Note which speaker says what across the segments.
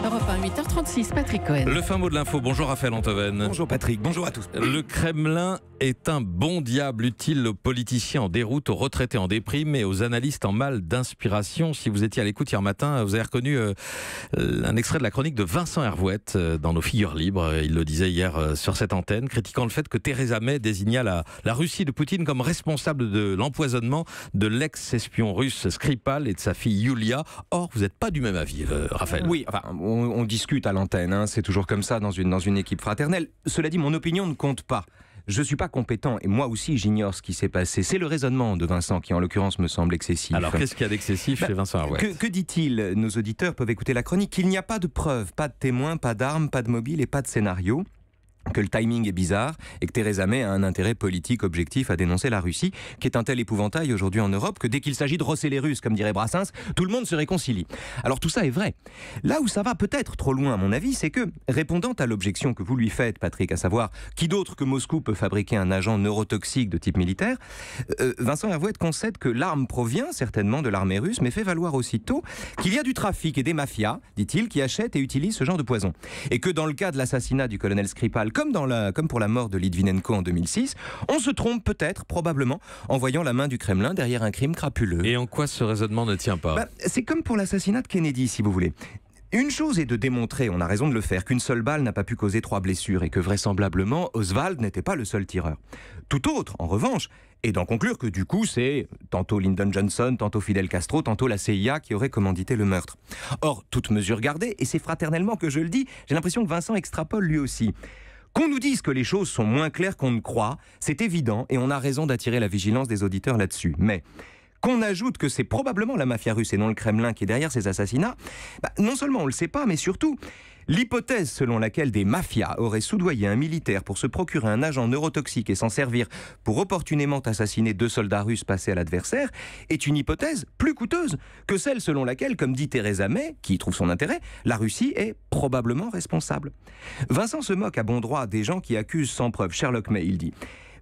Speaker 1: Europe 1, 8h36, Patrick Cohen.
Speaker 2: Le fin mot de l'info. Bonjour Raphaël Antoven.
Speaker 3: Bonjour Patrick, bonjour à tous.
Speaker 2: Le Kremlin est un bon diable utile aux politiciens en déroute, aux retraités en déprime et aux analystes en mal d'inspiration. Si vous étiez à l'écoute hier matin, vous avez reconnu un extrait de la chronique de Vincent Hervouette dans Nos Figures Libres. Il le disait hier sur cette antenne, critiquant le fait que Theresa May désigna la Russie de Poutine comme responsable de l'empoisonnement de l'ex-espion russe Skripal et de sa fille Yulia. Or, vous n'êtes pas du même avis, Raphaël.
Speaker 3: Oui, enfin, on discute à l'antenne, hein, c'est toujours comme ça dans une équipe fraternelle. Cela dit, mon opinion ne compte pas. Je ne suis pas compétent et moi aussi j'ignore ce qui s'est passé. C'est le raisonnement de Vincent qui en l'occurrence me semble excessif.
Speaker 2: Alors qu'est-ce qu'il y a d'excessif chez Vincent Hervouette ?
Speaker 3: Que dit-il ? Nos auditeurs peuvent écouter la chronique. Il n'y a pas de preuves, pas de témoins, pas d'armes, pas de mobile et pas de scénario. Que le timing est bizarre et que Theresa May a un intérêt politique objectif à dénoncer la Russie, qui est un tel épouvantail aujourd'hui en Europe que dès qu'il s'agit de rosser les Russes, comme dirait Brassens, tout le monde se réconcilie. Alors tout ça est vrai. Là où ça va peut-être trop loin à mon avis, c'est que, répondant à l'objection que vous lui faites, Patrick, à savoir qui d'autre que Moscou peut fabriquer un agent neurotoxique de type militaire, Vincent Hervouette concède que l'arme provient certainement de l'armée russe, mais fait valoir aussitôt qu'il y a du trafic et des mafias, dit-il, qui achètent et utilisent ce genre de poison. Et que dans le cas de l'assassinat du colonel Skripal, comme pour la mort de Litvinenko en 2006, on se trompe peut-être, probablement, en voyant la main du Kremlin derrière un crime crapuleux.
Speaker 2: Et en quoi ce raisonnement ne tient pas ?
Speaker 3: C'est comme pour l'assassinat de Kennedy, si vous voulez. Une chose est de démontrer, on a raison de le faire, qu'une seule balle n'a pas pu causer 3 blessures et que vraisemblablement Oswald n'était pas le seul tireur. Tout autre, en revanche, est d'en conclure que du coup c'est tantôt Lyndon Johnson, tantôt Fidel Castro, tantôt la CIA qui aurait commandité le meurtre. Or, toute mesure gardée, et c'est fraternellement que je le dis, j'ai l'impression que Vincent extrapole lui aussi. Qu'on nous dise que les choses sont moins claires qu'on ne croit, c'est évident et on a raison d'attirer la vigilance des auditeurs là-dessus. Mais qu'on ajoute que c'est probablement la mafia russe et non le Kremlin qui est derrière ces assassinats, non seulement on ne le sait pas, mais surtout, l'hypothèse selon laquelle des mafias auraient soudoyé un militaire pour se procurer un agent neurotoxique et s'en servir pour opportunément assassiner 2 soldats russes passés à l'adversaire est une hypothèse plus coûteuse que celle selon laquelle, comme dit Theresa May, qui y trouve son intérêt, la Russie est probablement responsable. Vincent se moque à bon droit des gens qui accusent sans preuve Sherlock May, il dit.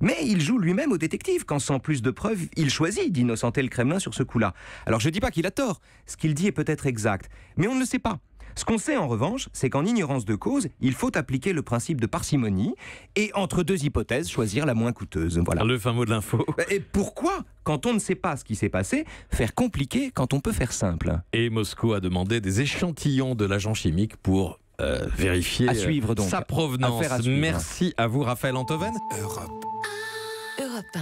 Speaker 3: Mais il joue lui-même au détective quand, sans plus de preuves, il choisit d'innocenter le Kremlin sur ce coup-là. Alors je ne dis pas qu'il a tort, ce qu'il dit est peut-être exact, mais on ne le sait pas. Ce qu'on sait en revanche, c'est qu'en ignorance de cause, il faut appliquer le principe de parcimonie et entre 2 hypothèses, choisir la moins coûteuse. Voilà.
Speaker 2: Le fin mot de l'info.
Speaker 3: Et pourquoi, quand on ne sait pas ce qui s'est passé, faire compliqué quand on peut faire simple ?
Speaker 2: Et Moscou a demandé des échantillons de l'agent chimique pour vérifier
Speaker 3: à suivre, donc.
Speaker 2: sa provenance.
Speaker 3: Affaire à suivre.
Speaker 2: Merci à vous Raphaël Antoven.
Speaker 1: Europe 1.